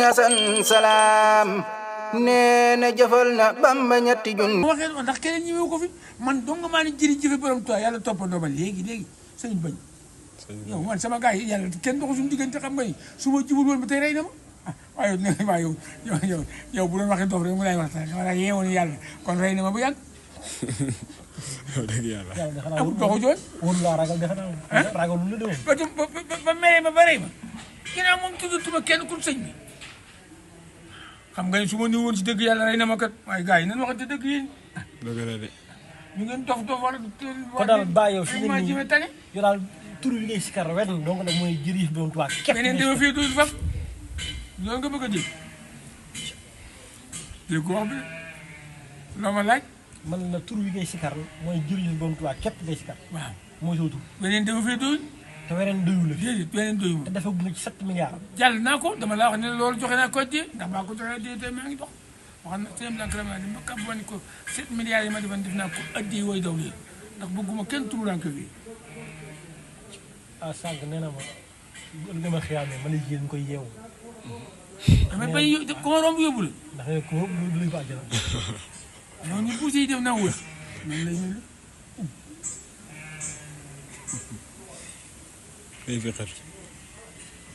Asan Salaam nee na jëfal na Bamba ñetti junni. waxee ndax keneen ñëwee ko fi man dong maa ni jërëjëf borom Tuubaa yàlla toppandoo ba léegi sëñ bañ. yow man sama gars yi yàlla kenn doxul suñu diggante xam nga ni su ma jubul woon ba tey rey na ma waaye yow bu doon waxee dox rek mu lay wax sax dama la yeewoon yàlla kon rey na ma bu yàgg. dëgg yàlla. amul doxu jooy. wóorul laa ragal defe naa ragal lu la demoon. ba meree ma ba rey ma ginnaaw moom tuddatuma kenn ku sëñ bi xam nga ni su ma ni woon si dëgg yàlla rey na ma kat waaye gars yi nañu waxante dëgg yéen. dëgg la de. ñu ngeen dof wala. kon daal bàyyi yow si ma jëme tane. yow daal tur bi ngay sikar wenn donc nag mooy jërëjëf borom Tuubaa képp. beneen dama fee dul faf loolu nga bëgg a dégg dégg ko wax bi loo ma laaj. man la tur bi ngay sikar mooy jërëjëf borom Tuubaa képp ngay sikar. waaw mooy soo tur. beneen dama fee dul. te weneen doyu la. déedéet beneen doyu ma. te dafa gën ci 7 milliards. jàll naa ko dama laa wax ne loolu joxe naa ko dee ndax baa ko joxee dee tey maa ngi dox wax na sëñ Blanc Ramane ma kàbb woon ko 7 milliards yi ma defoon def naa ko addi woy daw lii ndax bëgguma kenn turu rank bi. sànq nee na ma li ma xiyaamee ma lay jigéen ñu koy yeewu. mais bañ ko ma romb yóbbu la. ndax yow ku ma lu ko àjjana. non ñu poussé yi def naa wër noonu lay mel. day fi xel.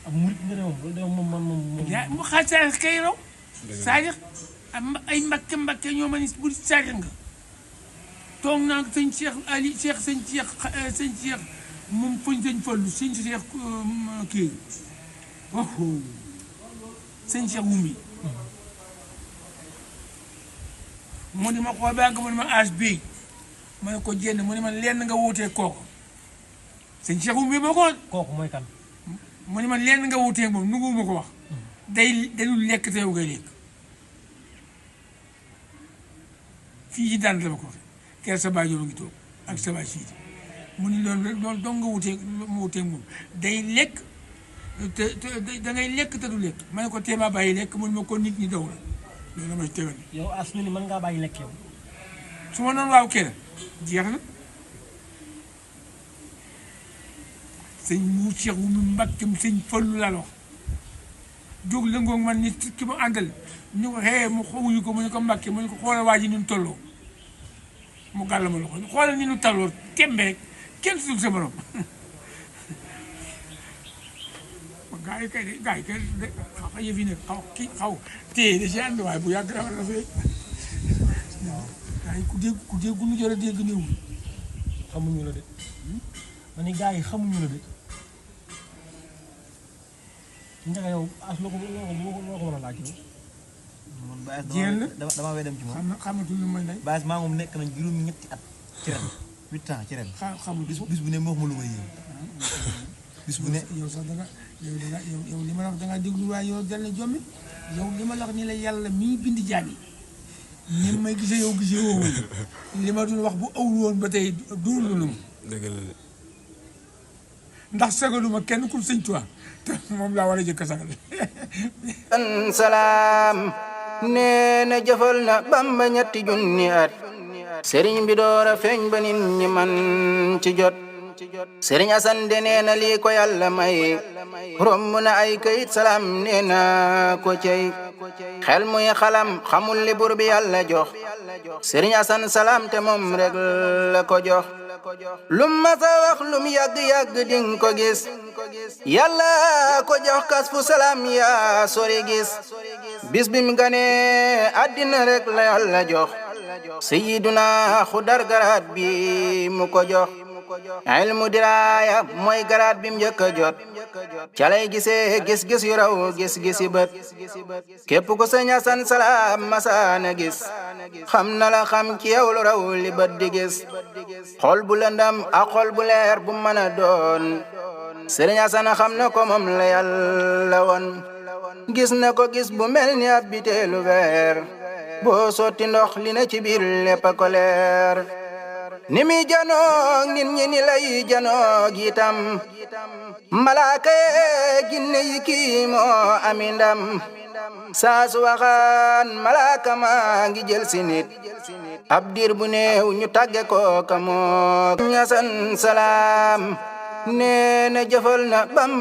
am murit nga ne moom loolu de moom. yaa mu xaaj saa kay raw. c'est-à-dire ay mbakke ñoo ma ni bu saagir nga. toog naa sëñ Cheikh Ali sëñ Cheikh moom fañ sëñ Fallu sëñ Cheikh kii waxoo sëñ Cheikh Wumi. mu ne ma xool ba nga mu ne ma âge bii ma ne ko jénn mu ne ma lenn nga wuutee kooku sëñ Cheikh Wumi moo ko. kooku mooy kan. mu ne ma lenn nga wuutee moom nu ma ko wax. dañu lekk te yow ngay lekk fii ci daan la ma ko waxee kër sa baay ngi toog ak sa baay siiti mu ni loolu dong nga wuutee moom day lekk te da ngay lekk te du lekk ma ne ko téemaa bàyyi lekk mu ne ma ko nit ñi daw la loolu la ma si tegal. yow as ñu ni mën ngaa bàyyi lekk yow. su ma noonu waaw kenn jeex na sëñ mu Cheikh wu mu mbàkkam sëñ Fallu laa la wax jóg lëngoog man ni ki ma àndal ñu ko xëyee mu xawuñu ko mu ne ko mbàkke mu ne ko xoolal waa ji ni ñu tolloo mu gàll ma loxo xoolal ni ñu tolloo tembe rek kenn suul sa morom gaa yi kay de xaw yëf yi nag xaw téye da si ànd waaye bu yàgg dafa na fee gaa yi ku dégg lu jot a dégg néew xamuñu la de ma ni gaa yi xamuñu la de Ndiaga yow as loo ko mën a laaj yow. jéem la dama wey dem ci moom. xamatul lu may day. Baas maa moom nekk nañ juróomi ñetti at ci ren 8 ans ci ren. xamul bis bu ne mu wax ma lu ma yéem. bis bu ne yow sax yow li ma la wax da ngaa déglu waaye yow dal na jommi yow li ma la wax ni la yàlla mii bind jaam yi ni may gisee yow gisee woo li ma doon wax bu awul woon ba tey duuru lu ma. dëgg la de. ndax sagaluma kenn ku sëñ Tuubaa te moom laa war a jëkk a sagal. Salaam nee na jëfal na Bamba ñetti junni at sëriñ bi door a feeñ ba nit ñi man ci jot sëriñ Asan de nee na lii ko yàlla may romb na ay kayit salaam nee na ko cey xel muy xalam xamul li bur bi yàlla jox sëriñ Asan Salaam te moom rek la ko jox lum masa wax lum yàgg-yàgg ding ko gis yàlla ko jox kas fu salaam yaa sori gis bis bim gane àddina rek la yàlla jox sayyiduna xudar garaat bi mu ko jox ilmu diraaya mooy garaat bim njëkk a jot ca lay gisee gis-gis yu raw gis-gisi bët képp ku sëñ Asan Salaam masaana gis xam na la xam ci yow lu raw li bët di gis xol bu lëndam ak xol bu leer bu mën a doon sëriñ Asan xam na ko moom la yàlla woon gis na ko gis bu mel ni ab biteelu weer boo sotti ndox li na ci biir lépp a ko leer ni mi janoog nit ñi ni lay janoog itam malaaka yee ginne yi kii moo ami ndam saa su waxaan malaaka maa ngi jël si nit ab diir bu néew ñu tàgge ko ka moo Asan Salaam nee na jëfal na Bamba